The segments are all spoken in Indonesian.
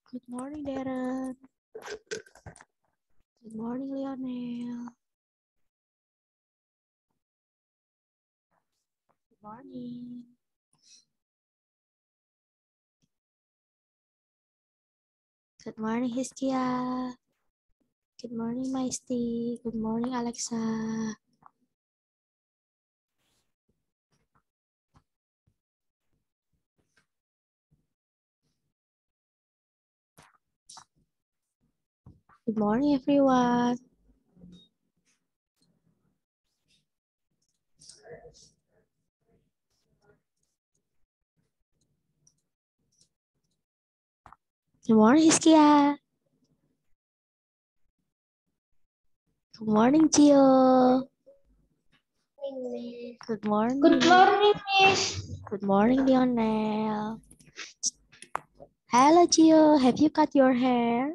Good morning, Darren. Good morning, Lionel. Good morning. Good morning, Hiskia. Good morning, Maisty. Good morning, Alexa. Good morning, everyone. Good morning, Hiskia. Good morning, Gio. Good morning. Good morning, Miss. Good morning, Lionel. Hello, Gio. Have you cut your hair?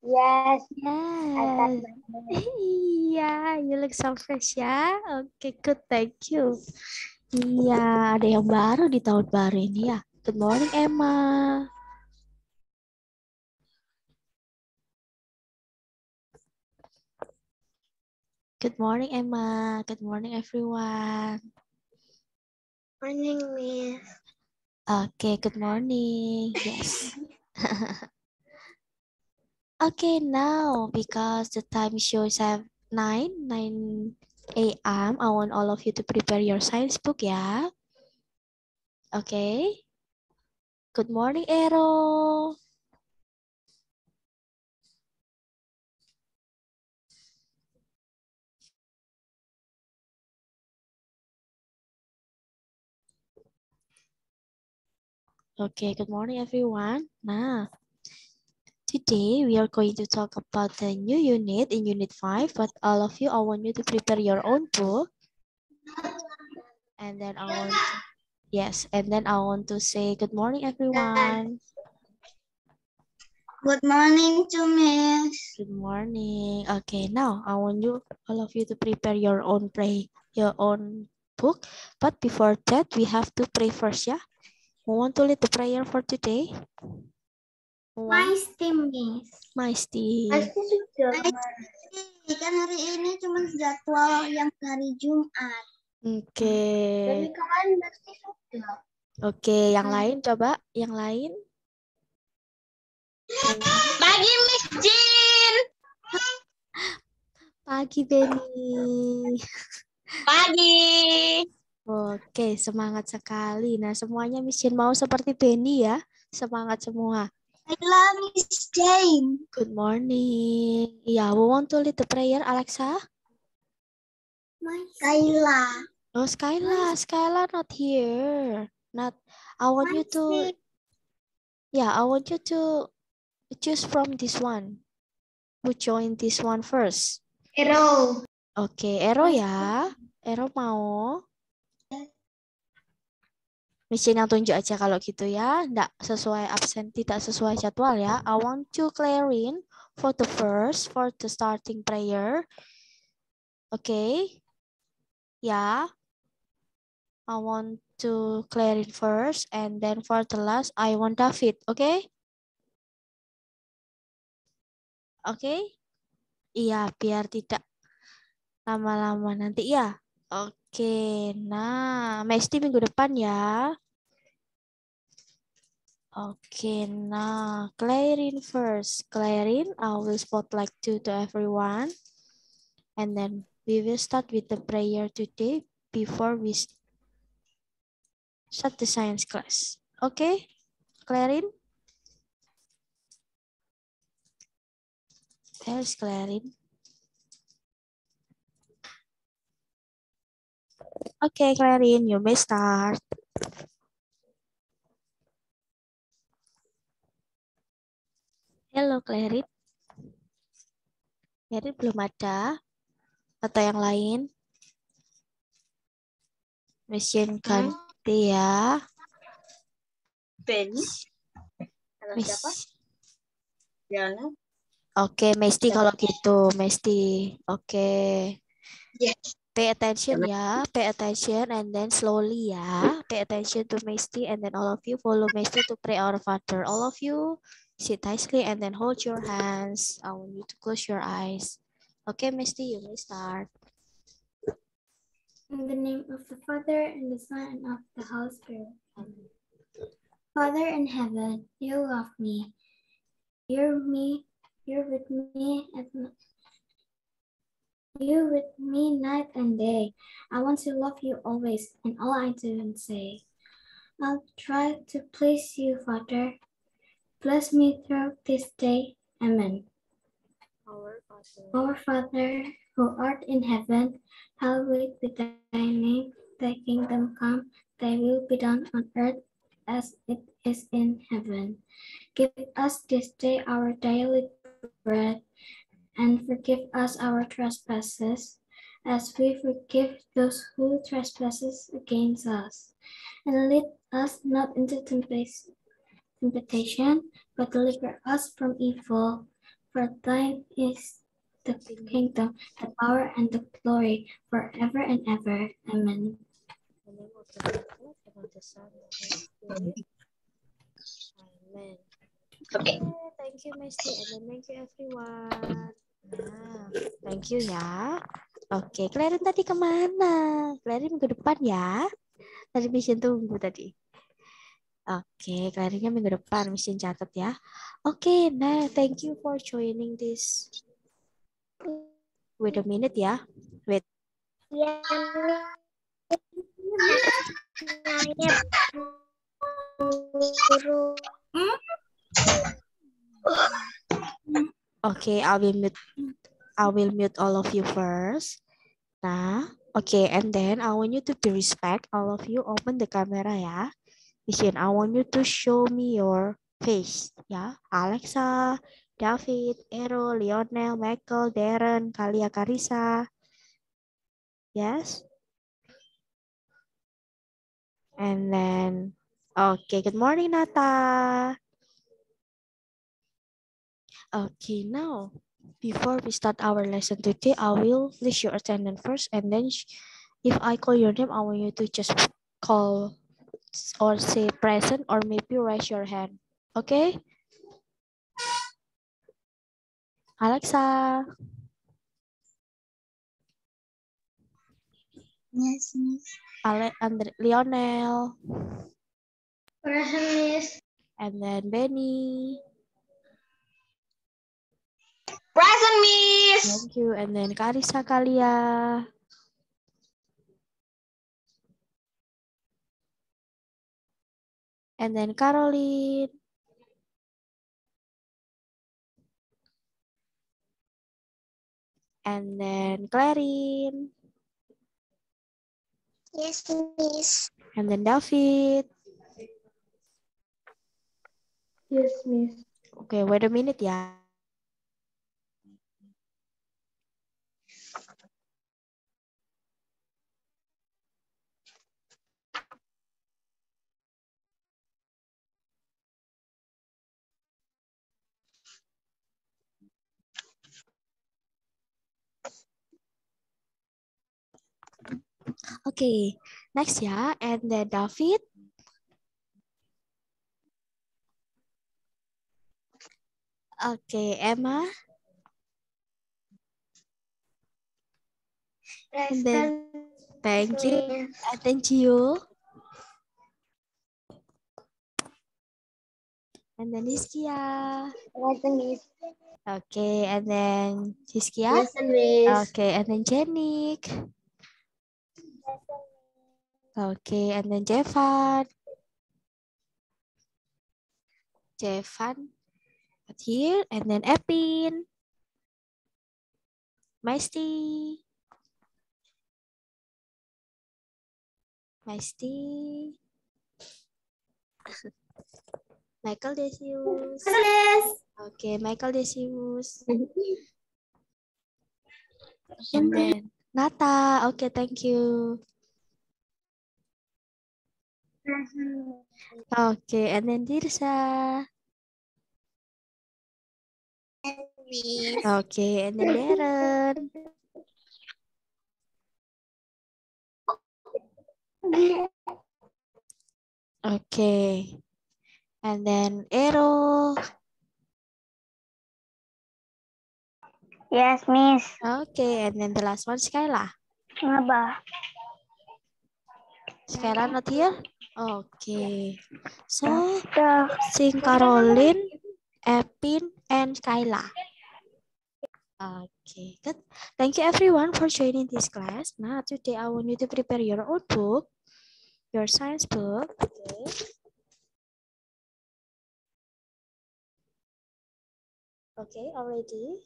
Yes, Yes. Iya, you look so fresh ya. Oke, good. Thank you. Iya, ada yang baru di tahun baru ini ya. Good morning, Emma. Good morning, Emma. Good morning, everyone. Morning, Miss. Okay, good morning. Yes. Okay, now because the time shows have 9 a.m. I want all of you to prepare your science book ya. Okay. Good morning, Ero. Okay, good morning, everyone. Nah, today we are going to talk about the new unit in Unit 5, but all of you, I want you to prepare your own book. And then I want to, yes, and then I want to say good morning, everyone. Good morning to Miss. Good morning. Okay, now I want you, all of you, to prepare your own book. But before that, we have to pray first, ya. Who want to lead the prayer for today? Maisty, Miss. Maisty. Maisty sudah. Kan hari ini cuma jadwal yang hari Jumat. Oke. Dari kemarin Maisty sudah. Oke, yang lain coba, yang lain. Pagi, Miss Jin. Pagi, Benny. Pagi. Oke, semangat sekali. Nah, semuanya Miss Jane mau seperti Benny ya. Semangat semua. I love Miss Jane. Good morning. Yeah, we want to lead the prayer, Alexa. Kayla. Oh, Skyla. Skyla not here. Not. I want you to. Yeah, I want you to choose from this one. Who join this one first? Ero. Oke, Ero ya. Ero mau. Miss Jane yang tunjuk aja kalau gitu ya. Nggak sesuai absen, tidak sesuai jadwal ya. I want to clearing for the starting prayer. Okay. Ya. I want to clearing first and then for the last I want David. Okay? Okay? Iya, biar tidak lama-lama nanti ya. Oke. Nah, Mesti minggu depan ya. Okay, now Clarin first. Clarin, I will spotlight to everyone. And then we will start with the prayer today before we start the science class. Okay, Clarin? There's Clarin. Okay, Clarin, you may start. Hello, Clarin. Clarin belum ada? Atau yang lain? Mesin ganti ya. Benny. Siapa? Diana. Oke, Mesti kalau gitu. Mesti. Oke. Yes. Pay attention ya, pay attention and then slowly ya. Pay attention to Misty and then all of you follow Misty to pray our Father. All of you sit nicely and then hold your hands. I want you to close your eyes. Okay, Misty, you may start. In the name of the Father, and the Son, and of the Holy Spirit. Amen. Father in heaven, you love me. You're with me you're with me night and day. I want to love you always in all I do and say. I'll try to please you, Father. Bless me through this day. Amen. Our Father, who art in heaven, hallowed be thy name. Thy kingdom come, thy will be done on earth as it is in heaven. Give us this day our daily bread, and forgive us our trespasses, as we forgive those who trespass against us. And lead us not into temptation, but deliver us from evil. For thine is the kingdom, the power, and the glory, forever and ever. Amen. In the name of the Father, and of the Son, and of the Holy Spirit. Amen. Okay, thank you Misty, and then thank you everyone. Nah, thank you ya. Oke, Clarin tadi kemana? Clarin minggu depan ya. Tadi Mission tunggu tadi. Oke, Clarinnya minggu depan Mission catat ya. Oke, nah thank you for joining this. Wait a minute ya. Wait. Okay, I will mute all of you first. Nah, okay, and then I want you to be respect. All of you open the camera ya. Mission, I want you to show me your face ya. Alexa, David, Ero, Lionel, Michael, Darren, Kalia, Karisa. Yes. And then, okay, good morning, Nata. Okay, now, before we start our lesson today, I will list your attendance first, and then if I call your name, I want you to just call or say present or maybe raise your hand. Okay? Alexa. Yes, Miss. Lionel. Present, Miss. And then Benny. Present, Miss. Thank you. And then Karisa Kalia. And then Caroline. And then Clarin. Yes, Miss. And then David. Yes, Miss. Okay, wait a minute ya. Okay, next ya. And then David. Okay, Emma. And then, thank you. And then Gio. And then Hiskia. Present, Miss. Okay, and then Hiskia. Yes, Miss. Okay, and then Jenik. Okay, and then Jevan. Jevan. Here, and then Epin. Misty. Misty. Michael Desius. Yes. Okay, Michael Desius. And then Nata. Okay, thank you. Okay, and then Dirsa. Okay, and then Darren. Okay. And then arrow. Yes, Miss. Okay, and then the last one, Skyla. Ngapa? Skyla not here? Okay. So, Tuh. sing Caroline, Epin, and Skyla. Okay, good. Thank you everyone for joining this class. Now, today I want you to prepare your own book, your science book. Okay. Okay, already?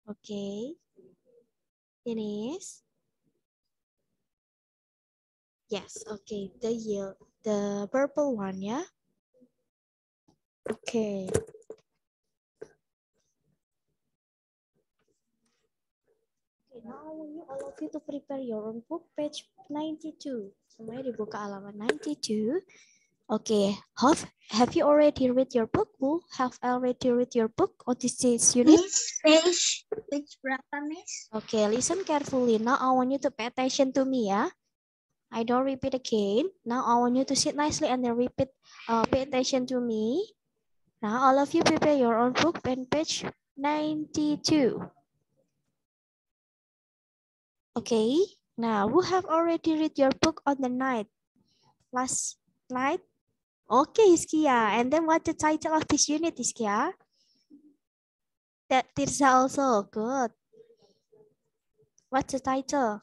Okay. Finish? Yes, okay. The purple one, yeah? Okay. Okay, now I want you all of you to prepare your own book, page 92. Semuanya dibuka halaman 92. Okay, have you already read your book? Who have already read your book on this unit? Page berapa, Miss? Okay, listen carefully. Now I want you to pay attention to me, yeah? I don't repeat again. Now I want you to sit nicely and then pay attention to me. Now all of you prepare your own book on page 92. Okay, now who have already read your book on the last night? Okay, Iskia. And then what the title of this unit, Iskia? That Tirza also. Good. What's the title?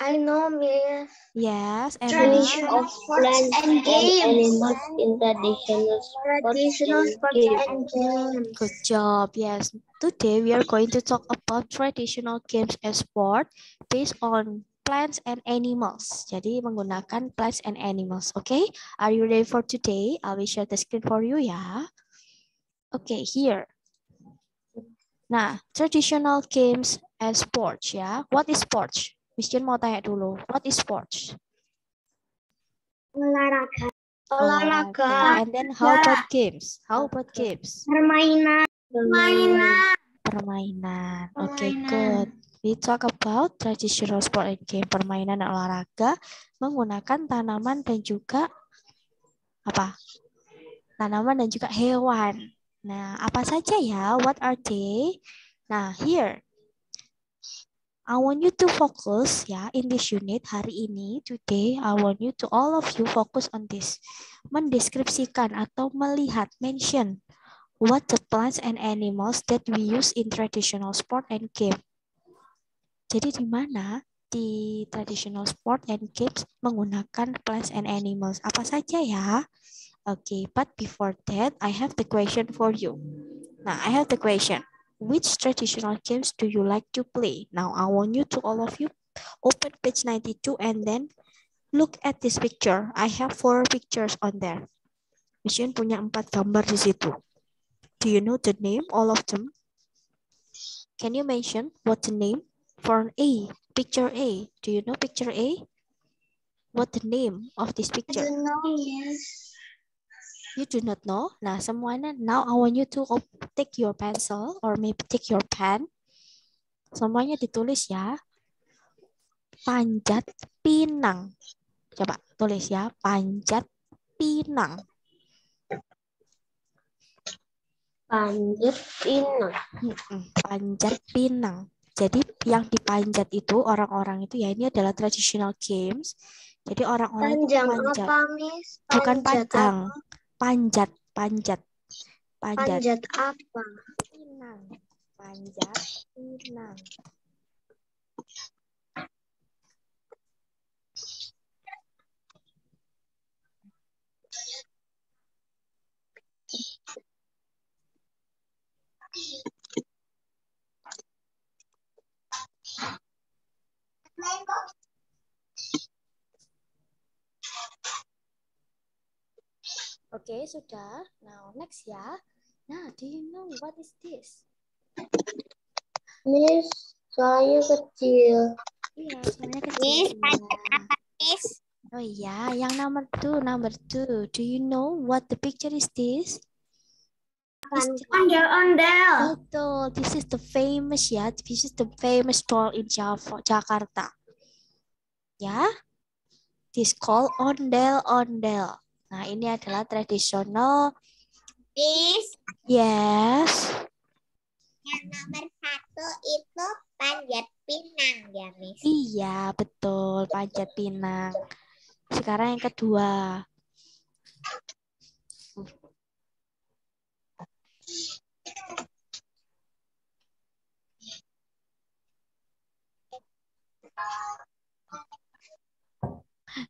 I know, Miss. Yes, and Tradition now of plants and animals in traditional sports and games. good job. Yes. Today we are going to talk about traditional games and sport based on plants and animals. Jadi menggunakan plants and animals. Okay. Are you ready for today? I will share the screen for you ya. Okay, here. Nah, traditional games and sports ya. What is sports? Miss Jun mau tanya dulu. What is sports? Olahraga. Olahraga. And then how about games? How about games? Permainan. Permainan. Okay, good. We talk about traditional sport and game, permainan dan olahraga menggunakan tanaman dan juga apa? Tanaman dan juga hewan. Nah, apa saja ya? What are they? Nah, here. I want you to focus ya in this unit hari ini. Today, I want you to all of you focus on this. Mendeskripsikan atau melihat, mention what the plants and animals that we use in traditional sport and game. Jadi di mana di traditional sport and games menggunakan plants and animals? Apa saja ya? Okay, but before that, I have the question for you. Nah, I have the question. Which traditional games do you like to play? Now, I want you to all of you open page 92 and then look at this picture. I have 4 pictures on there. Mission punya 4 gambar di situ. Do you know the name, all of them? Can you mention what the name for A? Picture A. Do you know picture A? What the name of this picture? I don't know, yes. You do not know? Nah, semuanya. Now I want you to take your pencil or maybe take your pen. Semuanya ditulis ya. Panjat Pinang. Coba tulis ya. Panjat Pinang. Panjat Pinang. Panjat Pinang. Jadi yang dipanjat itu orang-orang itu ya ini adalah traditional games. Jadi orang-orang itu Panjang memanjat. apa, Miss? Bukan Panjat panjang. apa? Panjat. Panjat apa? Pinang. Panjat Pinang. Oke, sudah. Now, next ya. Nah, do you know what is this? Miss, soalnya kecil. Iya, suaranya kecil. Miss, Oh iya, yang number two. Do you know what the picture is this? Ondel-ondel. Betul. This is the famous ya. This is the famous stall in Jakarta. Ya. This called ondel-ondel. Nah, ini adalah tradisional. Yes. Yang nomor 1 itu panjat pinang ya, Miss. Iya, betul. Panjat pinang. Sekarang yang kedua.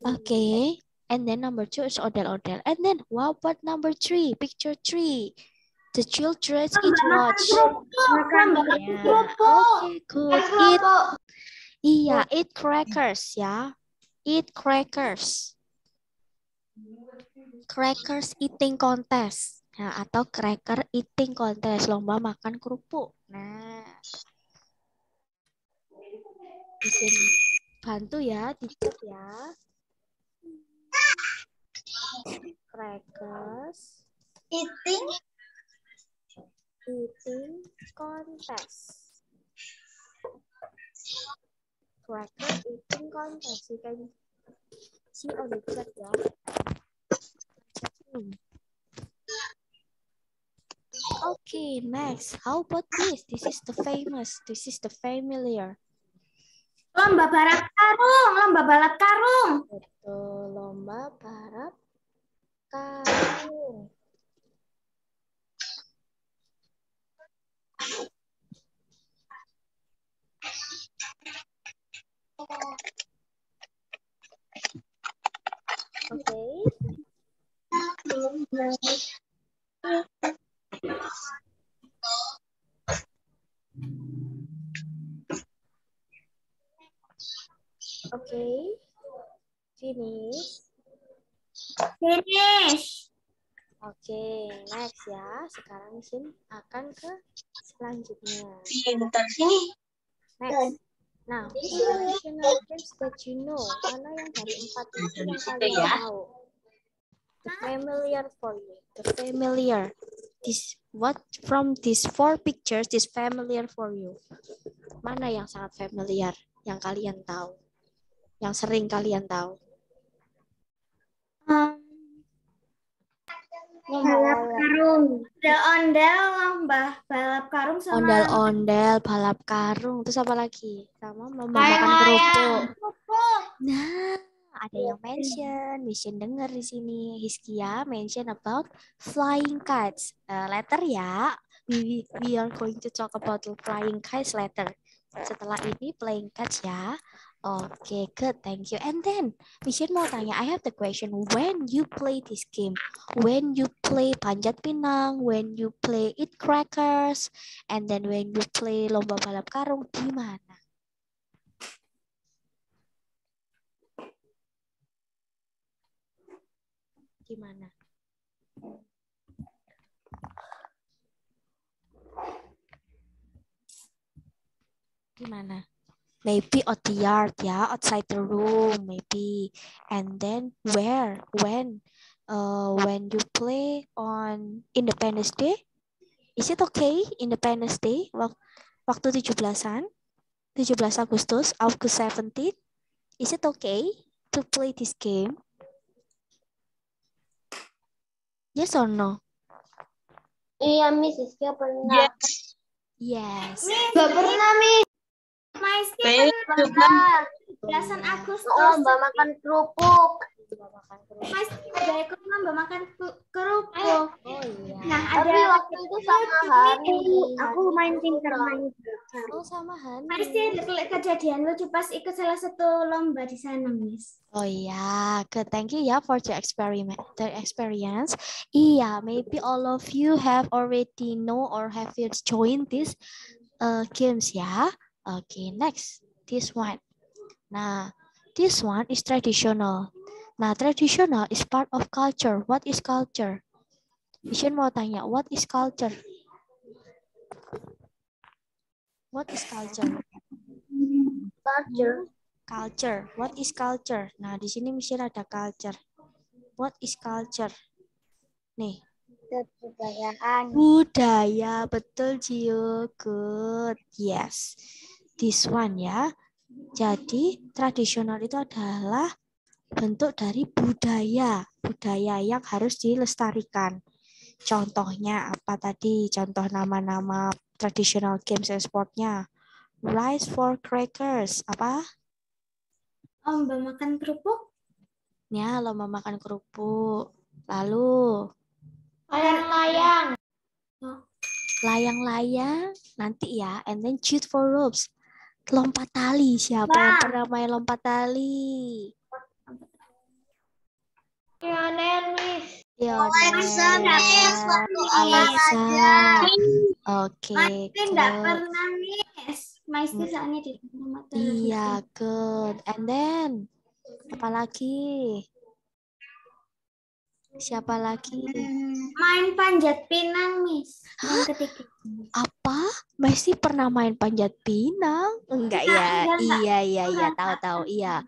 Okay. And then number 2 is ondel-ondel. And then what about number 3? Picture 3. The children eat watch. Okay, good. Eat. Iya, eat crackers ya. Eat crackers. Crackers eating contest. Nah, atau cracker eating contest. Lomba makan kerupuk. Nah. Di sini bantu ya, dikit ya. Crackers Eating contest. Cracker eating contest. You can see on the chat ya. Okay, next. How about this? This is the famous. This is the familiar. Lomba balap karung, lomba balap karung. Betul, lomba balap karung. Okay. Okay. Finish. Finish. Oke, next ya. Sekarang Shin akan ke selanjutnya. Bentar sini. Next. Now, which traditional games that you know? Mana yang dari 4 itu yang kalian tahu? The familiar for you. The familiar. This what from these 4 pictures is familiar for you? Mana yang sangat familiar yang kalian tahu? Yang sering kalian tahu? Balap karung. Ondel-ondel, lomba balap karung sama Ondel-ondel, balap karung. Terus apa lagi? Sama lomba makan kerupuk. Nah, ada yang mention dengar di sini. Hiskia mention about flying kites. Later ya. We are going to talk about flying kites later. Setelah ini flying kites ya. Oke, good. Thank you. And then, Mission mau tanya, I have the question. When you play this game, when you play panjat pinang, when you play eat crackers, and then when you play lomba balap karung, gimana? Gimana? Gimana? Maybe at the yard, ya, outside the room, maybe. And then where, when you play on Independence Day, is it okay? Independence Day, waktu 17-an, 17 Agustus, August 17th, is it okay to play this game? Yes or no? Iya, Miss Iskia pernah. Yes. Gak pernah, Miss. Belasan Agustus. Lomba makan kerupuk. Mas udah ikut lomba makan kerupuk. Oh iya. Nah, Tapi ada waktu itu sama Hani. Aku main pinter main. Oh sama Hani. pasti ada kejadian lucu pas ikut salah satu lomba di sana, Miss. Oh iya, good. Thank you ya for the experience. Iya, maybe all of you have already know or have you joined this games ya. Okay, next this one. Nah, this one is traditional. Nah, traditional is part of culture. What is culture? Vision mau tanya, what is culture? What is culture? Culture. Culture. What is culture? Nah, di sini misalnya ada culture. What is culture? Nih. Kebudayaan. Budaya, betul Gio. Good. Yes. This one ya. Jadi tradisional itu adalah bentuk dari budaya. Budaya yang harus dilestarikan. Contohnya apa tadi? Contoh nama-nama traditional games and sportnya. Rice for crackers. Apa? Lomba makan kerupuk. Ya, lomba makan kerupuk. Lalu Layang-layang. layang-layang nanti ya. And then shoot for ropes. Lompat tali. Siapa yang pernah main lompat tali? Lionel, Miss. Alisa. Oke. Tidak pernah, Miss. Maisti soalnya di rumah televisi. Iya, good. And then, apa lagi? Siapa lagi? Main panjat pinang, Miss. Yang ketiga. Apa? Messi pernah main panjat pinang? Enggak ya? Iya. Tahu. Iya.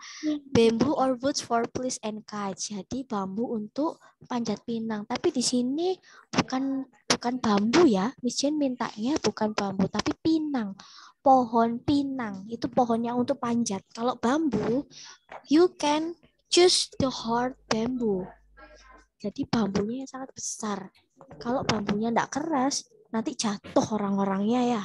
Bamboo or woods for police and kites. Jadi bambu untuk panjat pinang. Tapi di sini bukan bambu ya. Miss Jane mintanya bukan bambu, tapi pinang. Pohon pinang. Itu pohonnya untuk panjat. Kalau bambu, you can choose the hard bamboo. Jadi bambunya yang sangat besar. Kalau bambunya enggak keras, nanti jatuh orang-orangnya ya.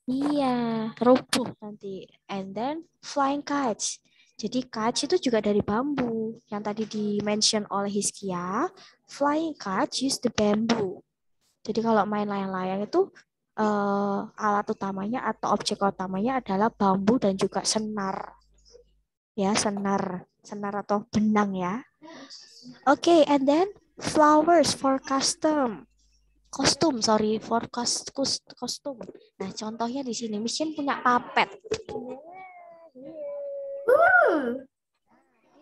Iya, rubuh nanti. And then flying kites. Jadi kites itu juga dari bambu. Yang tadi di-mention oleh Hizkia, flying kites use the bamboo. Jadi kalau main layang-layang itu alat utamanya atau objek utamanya adalah bambu dan juga senar. Ya, senar atau benang ya. Oke, and then flowers for kostum. Nah, contohnya di sini, Miss Jen punya papet.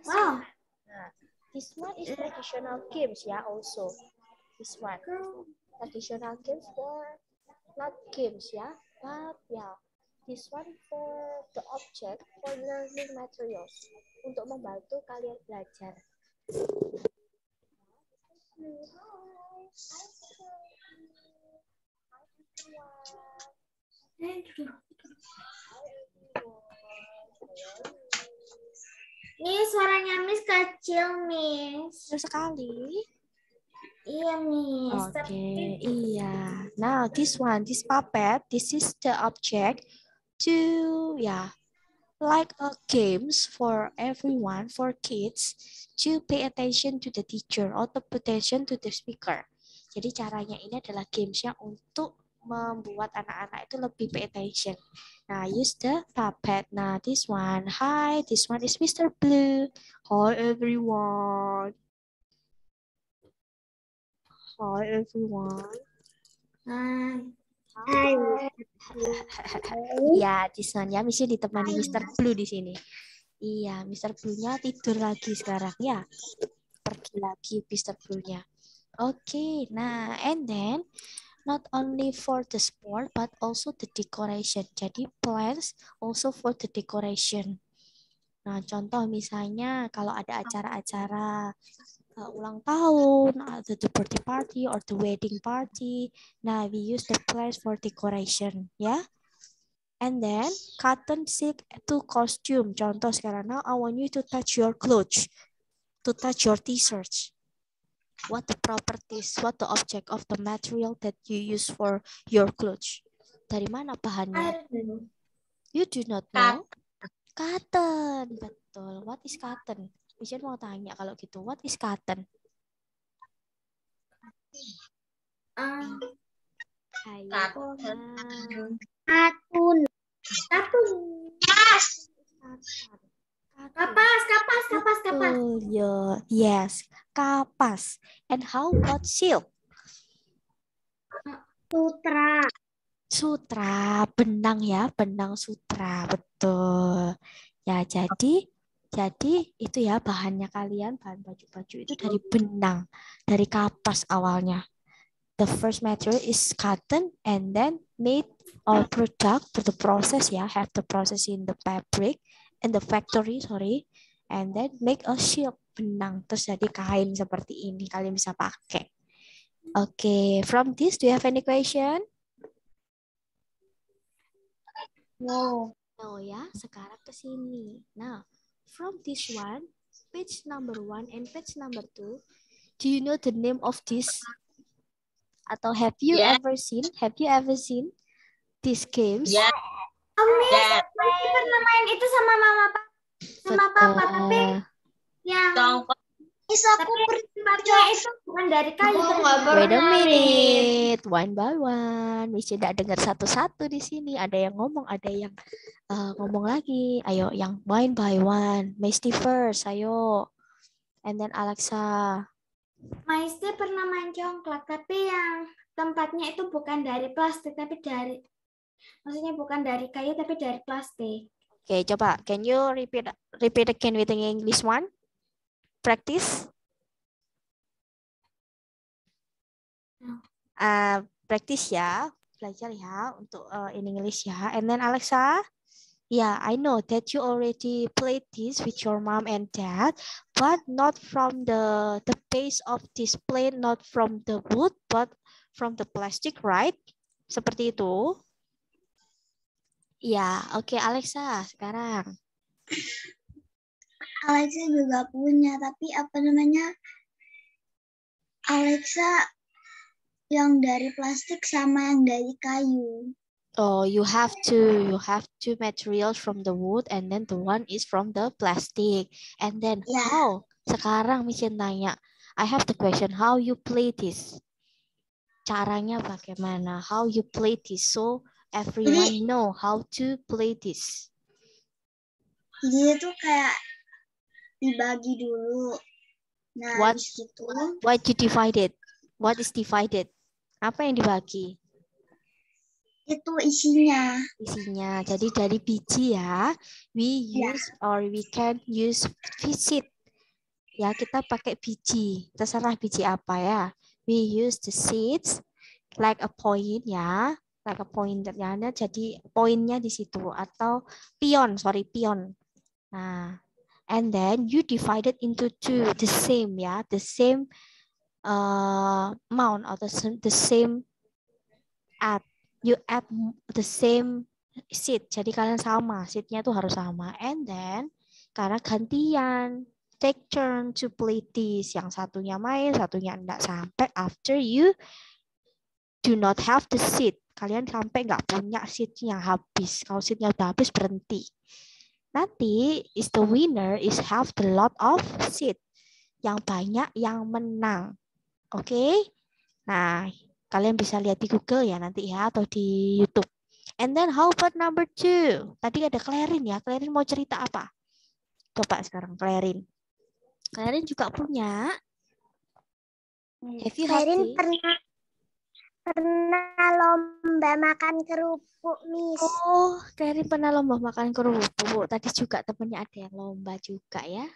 Wow. This one is traditional games ya, also. This one traditional games for not games ya, but ya. This one for the object for learning materials untuk membantu kalian belajar. Ini suaranya Miss kecil, Miss. Terus sekali. Iya, Miss. Okay, iya. Now this puppet, this is the object to like a games for everyone, for kids to pay attention to the teacher or to pay attention to the speaker. Jadi caranya ini adalah gamesnya untuk membuat anak-anak itu lebih pay attention. Nah, use the puppet. Nah, this one. Hi, this one is Mr. Blue. Hi, everyone. Hi, everyone. Hai. Ya, this one ya. Misalnya ditemani Mr. Blue di sini. Iya, Mr. Blue-nya tidur lagi sekarang ya. Pergi lagi Mr. Blue-nya. Oke, nah, and then not only for the sport but also the decoration. Jadi plants also for the decoration. Nah, contoh misalnya kalau ada acara-acara ulang tahun, atau the birthday party or the wedding party. Nah, we use the plants for decoration, ya. And then cotton silk to costume. Contoh sekarang, now I want you to touch your clothes, to touch your t-shirts. What the properties, what the object of the material that you use for your clothes? Dari mana bahannya? You do not know? Cotton, betul. What is cotton? Misalnya mau tanya kalau gitu, what is cotton? Katun. Kapas. Yes, kapas. And how about silk? Sutra, benang ya, benang sutra, betul. Ya, jadi itu ya bahannya kalian, bahan baju-baju itu dari benang, dari kapas awalnya. The first material is cotton and then made or product to the process ya, have the process in the fabric, in the factory, and then make a silk, benang, terus jadi kain seperti ini, kalian bisa pakai. Okay, from this, do you have any question? No. No ya, sekarang ke sini. Nah, from this one, page number 1 and page number 2, do you know the name of this? Atau have you ever seen these games? Yeah. Miss, saya pernah main itu sama mama sama papa, tapi yang Miss, aku tempatnya itu bukan dari kayu. Wait a minute, one by one. Miss tidak dengar satu-satu di sini. Ada yang ngomong, ada yang ngomong lagi. Ayo, yang one by one. Misty first, ayo. And then Alexa. Maisti pernah main congklak, tapi yang tempatnya itu bukan dari plastik, tapi dari, maksudnya bukan dari kayu, tapi dari plastik. Oke, coba. Can you repeat again with the English one? Practice. Practice ya. Belajar ya untuk in English ya. And then Alexa. Yeah, I know that you already played this with your mom and dad, but not from the base of this plate, not from the wood, but from the plastic, right? Seperti itu. Ya, oke Alexa, sekarang. Alexa juga punya, tapi apa namanya? Alexa yang dari plastik sama yang dari kayu. Oh, you have two materials from the wood and then the one is from the plastic. And then how? Sekarang Mission tanya. I have the question, how you play this? Caranya bagaimana? How you play this so everyone know how to play this. Ini tuh kayak dibagi dulu. Nah, habis gitu. What you divided? What is divided? Apa yang dibagi? Itu isinya. Isinya. Jadi dari biji ya. We use or we can use seed. Ya, kita pakai biji. Terserah biji apa ya. We use the seeds like a point ya. Like a pointer ya. Jadi poinnya di situ atau pion. Nah, and then you divide it into two, the same ya, the same amount or the same you add the same seed. Jadi kalian sama, seednya itu harus sama. And then karena gantian, take turn to play this. Yang satunya main, satunya enggak, sampai after you do not have the seed. Kalian sampai nggak punya seednya habis. Kalau seednya udah habis berhenti. Nanti is the winner is have the lot of seed. Yang banyak yang menang. Oke? Nah, kalian bisa lihat di Google ya nanti ya atau di YouTube. And then how about number 2? Tadi ada Clarin ya. Clarin mau cerita apa? Coba sekarang Clarin. Clarin juga punya. Have you Clarin pernah lomba makan kerupuk, Miss. Oh, Clarin pernah lomba makan kerupuk. Tadi juga temennya ada yang lomba juga ya.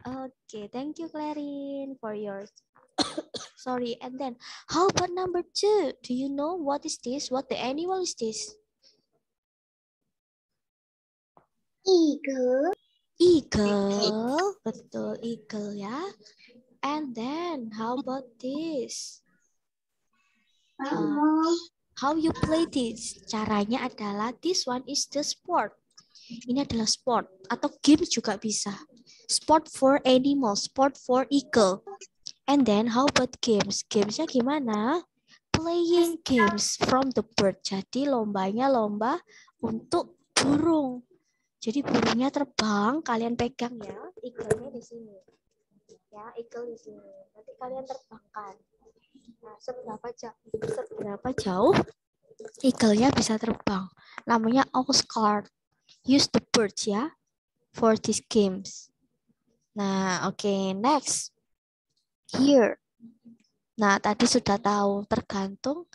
Oke, thank you Clarin for your sorry. And then how about number 2? Do you know what is this? What the animal is this? Eagle. Eagle. Betul, eagle ya. And then how about this? How you play this? Caranya adalah this one is the sport. Ini adalah sport atau games juga bisa. Sport for animal, sport for eagle. And then how about games? Gamesnya gimana? Playing games from the bird. Jadi lombanya lomba untuk burung. Jadi burungnya terbang, kalian pegang ya. Eagle-nya di sini. Ya, eagle di sini. Nanti kalian terbangkan. Nah, seberapa jauh eagle-nya bisa terbang. Namanya Oscar. Use the birds ya for these games. Nah, oke, next. Here. Nah, tadi sudah tahu tergantung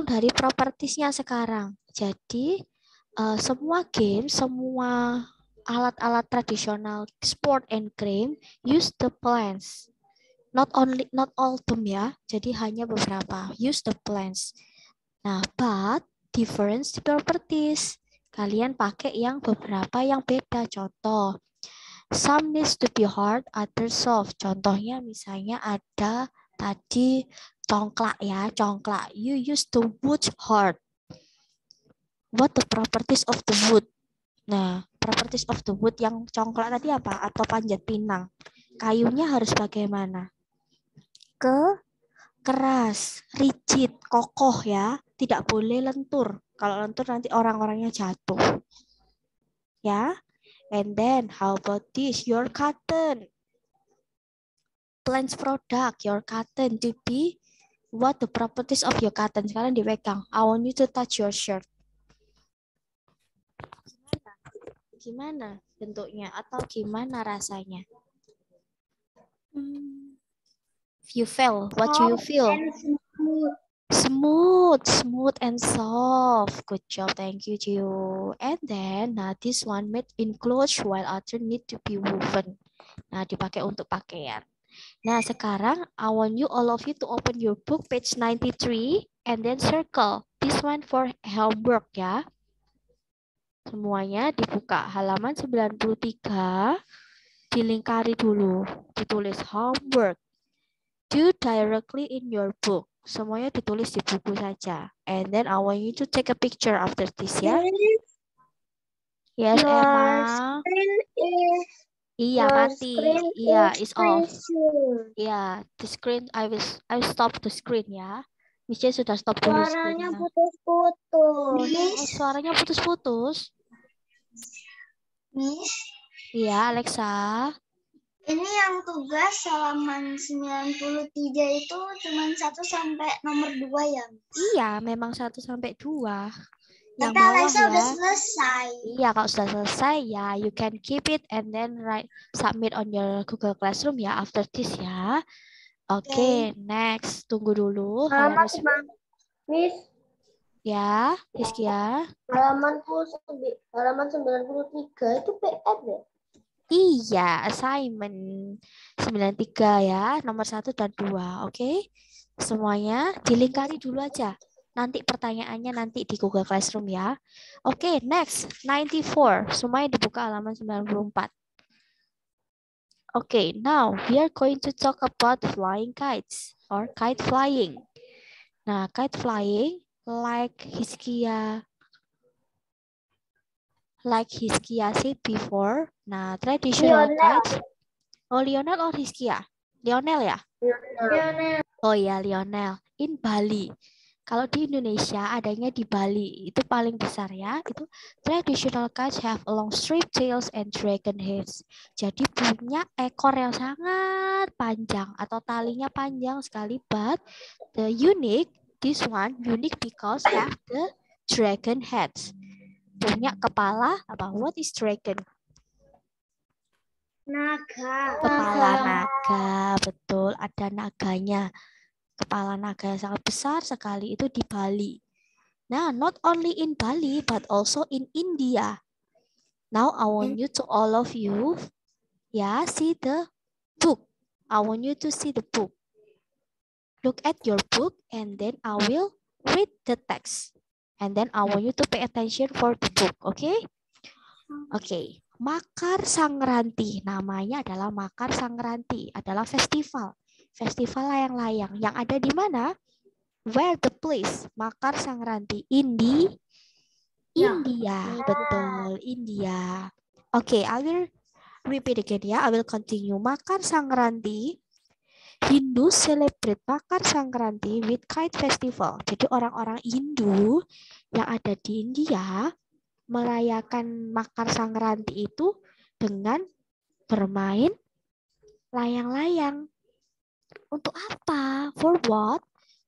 dari propertiesnya sekarang. Jadi semua game, semua alat-alat tradisional sport and game use the plants. Not all them ya. Jadi hanya beberapa. Use the plants. Nah, but different properties. Kalian pakai yang beberapa yang beda. Contoh, some needs to be hard, others soft. Contohnya misalnya ada Tadi congklak ya, congklak. You use the wood heart. What the properties of the wood? Nah, properties of the wood yang congklak tadi apa? Atau panjat pinang. Kayunya harus bagaimana? Keras, rigid, kokoh ya. Tidak boleh lentur. Kalau lentur nanti orang-orangnya jatuh. Ya. And then, how about this? Your cotton. Plants product, your cotton to be what the properties of your cotton. Sekarang dipegang. I want you to touch your shirt. Gimana bentuknya atau gimana rasanya? If you feel, what do you feel? Smooth and soft. Good job, thank you, Gio. And then, nah this one made in clothes while other need to be woven. Nah, dipakai untuk pakaian. Nah, sekarang I want you all of you to open your book page 93 and then circle. This one for homework ya. Semuanya dibuka halaman 93, dilingkari dulu, ditulis homework. Do directly in your book. Semuanya ditulis di buku saja. And then I want you to take a picture after this ya. Yes, Emma. Iya, mati. Iya, is off. Iya, the screen I will stop the screen ya. Misalnya sudah stop dulu Suaranya screen-nya. putus-putus. Oh, suaranya putus-putus. Miss, Iya, Alexa. ini yang tugas halaman 93 itu cuma 1 sampai nomor 2 ya? Iya, memang 1 sampai 2. Yang Tapi bawah Alexa ya. udah selesai. Iya, kalau sudah selesai ya, you can keep it and then submit on your Google Classroom ya after this ya. Oke, next. Tunggu dulu. Miss, Ya, Hiskia. halaman 93 itu PR ya? Iya, assignment 93 ya, nomor 1 dan 2. Oke. Semuanya dilingkari dulu aja. Nanti pertanyaannya nanti di Google Classroom ya. Oke, next 94. Semuanya dibuka halaman 94. Oke, now we are going to talk about flying kites or kite flying. Nah, kite flying like Hiskia said before. Nah, traditional kites. Oh, Lionel or Hiskia? Lionel ya? Lionel. Oh ya, Lionel. In Bali. Kalau di Indonesia adanya di Bali, itu paling besar ya. Itu traditional kites have a long straight tails and dragon heads. Jadi punya ekor yang sangat panjang atau talinya panjang sekali. But the this one unique because have the dragon heads. Punya kepala apa? What is dragon? Naga. Kepala naga, betul. Ada naganya. Kepala naga yang sangat besar sekali itu di Bali. Nah, not only in Bali, but also in India. Now, I want you to all of you, see the book. I want you to see the book. Look at your book, and then I will read the text. And then I want you to pay attention for the book, okay? Okay. Makar Sangranti, namanya adalah Makar Sangranti, adalah festival. Festival layang-layang yang ada di mana? Where the place? Makar Sangranti in the India. Betul, India. Okay, I will repeat again ya. I will continue. Makar Sangranti. Hindu celebrate Makar Sangranti with kite festival. Jadi orang-orang Hindu yang ada di India merayakan Makar Sangranti itu dengan bermain layang-layang. Untuk apa? For what?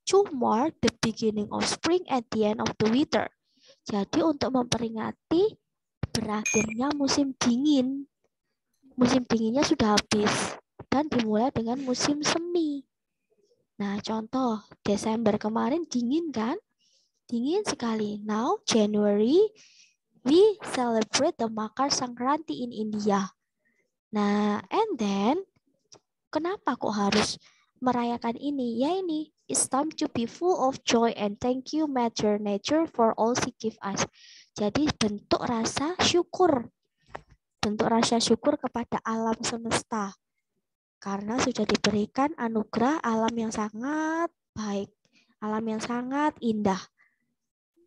To mark the beginning of spring at the end of the winter. Jadi untuk memperingati berakhirnya musim dingin. Musim dinginnya sudah habis dan dimulai dengan musim semi. Nah, contoh Desember kemarin dingin kan? Dingin sekali. Now January we celebrate the Makar Sangranti in India. Nah, and then kenapa kok harus merayakan ini? Ya ini, it's time to be full of joy and thank you Mother Nature for all she give us. Jadi bentuk rasa syukur. Bentuk rasa syukur kepada alam semesta. Karena sudah diberikan anugerah alam yang sangat baik, alam yang sangat indah.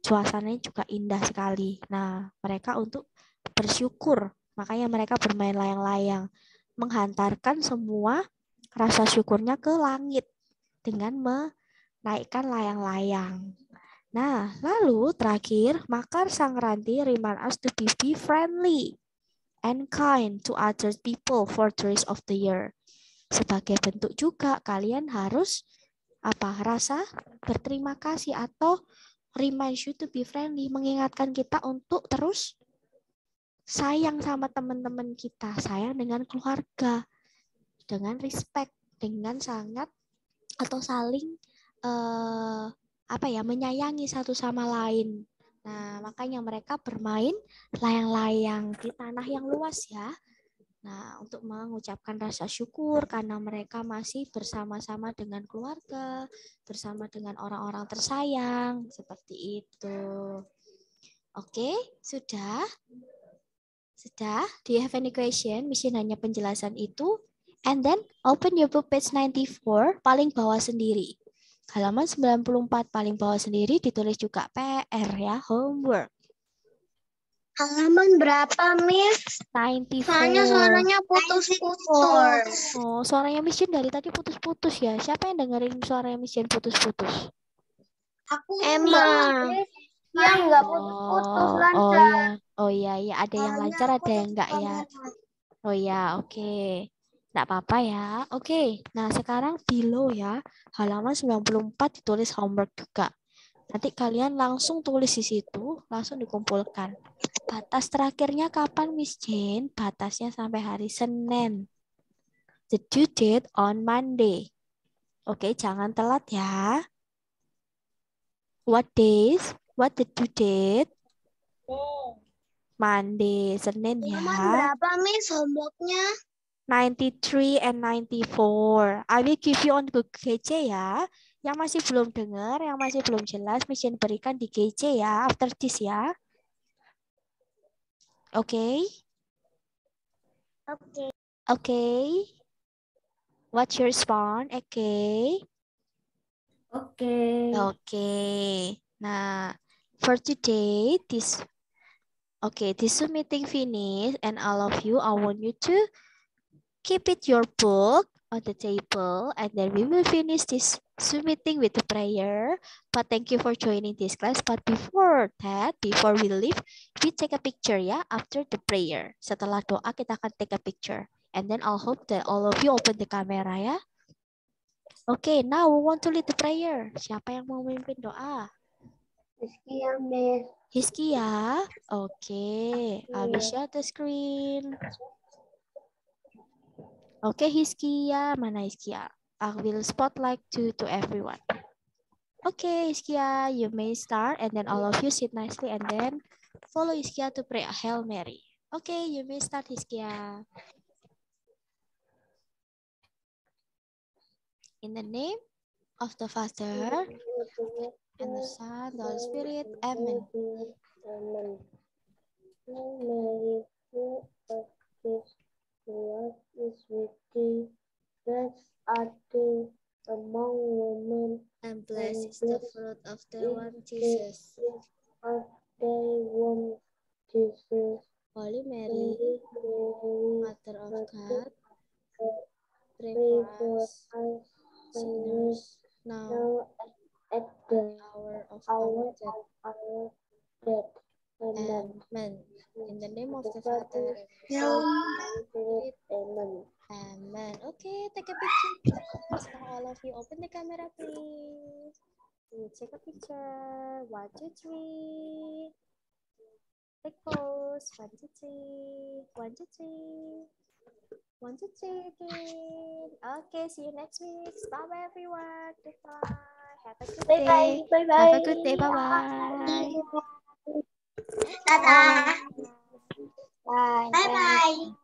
Suasananya juga indah sekali. Nah, mereka untuk bersyukur, makanya mereka bermain layang-layang, menghantarkan semua rasa syukurnya ke langit dengan menaikkan layang-layang. Nah, lalu terakhir, Makar Sangranti remind us to be friendly and kind to other people for the rest of the year. Sebagai bentuk juga kalian harus rasa berterima kasih atau remind you to be friendly, mengingatkan kita untuk terus sayang sama teman-teman kita, sayang dengan keluarga, dengan respect, dengan sangat atau saling menyayangi satu sama lain. Nah, makanya mereka bermain layang-layang di tanah yang luas ya. Nah, untuk mengucapkan rasa syukur karena mereka masih bersama-sama dengan keluarga, bersama dengan orang-orang tersayang, seperti itu. Oke, sudah? Sudah? Do you have any question? Mission hanya penjelasan itu. And then open your book page 94, paling bawah sendiri. Halaman 94 paling bawah sendiri ditulis juga PR ya, homework. Halaman berapa, Miss? 94. Soalnya suaranya putus-putus. Oh, suaranya Miss Jin dari tadi putus-putus ya. Siapa yang dengerin suaranya Miss Jin putus-putus? Aku Emang. yang nggak putus-putus, lancar. Oh iya, ada yang lancar, ada yang enggak ya. Oh ya, oke. Enggak apa-apa ya. Oke. Nah, sekarang below ya. Halaman 94 ditulis homework juga. Nanti kalian langsung tulis di situ, langsung dikumpulkan. Batas terakhirnya kapan, Miss Jane? Batasnya sampai hari Senin. The due date on Monday. Oke, jangan telat ya. What days? What the due date? Monday, Senin ya. Berapa, Miss, homeworknya? 93 and 94. I will give you on Google GC ya. Yang masih belum dengar, yang masih belum jelas, Miss Jane berikan di GC ya, after this ya. Oke? Oke. Oke. What's your response? Oke. Oke. Nah, for today, this Zoom meeting finish, and all of you, I want you to keep it your book on the table, and then we will finish this Zoom meeting with the prayer. But thank you for joining this class. But before that, before we leave, we take a picture ya after the prayer. Setelah doa kita akan take a picture, and then I'll hope that all of you open the camera ya. Okay, now we want to lead the prayer. Siapa yang mau memimpin doa? Hiskia, Miss. Hiskia. Okay, I will share the screen. Okay, Hiskia, mana Hiskia? I will spotlight to everyone. Okay, Hiskia, you may start, and then all of you sit nicely, and then follow Hiskia to pray a Hail Mary. Okay, you may start, Hiskia. In the name of the Father, and the Son, the Holy Spirit. Amen. Amen. Mary, full of grace, the Lord is with thee. Blessed art thou among women, And blessed is the fruit of the womb, Jesus. of thy womb, Jesus. Holy Mary, Mother of God, pray Pray for us sinners, now now at the hour of hour our death. of our death. Amen. Amen. In the name of the Father, Spirit. Amen. Amen. Okay, take a picture. Now all of you open the camera, please. We take a picture. 1, 2, 3. Take pose. 1, 2, 3. 1, 2, 3. 1, 2, 3 again. Okay, see you next week. Bye-bye, everyone. Goodbye. Have a good day. Bye-bye. Have a good day. Bye-bye. Dadah. Bye-bye.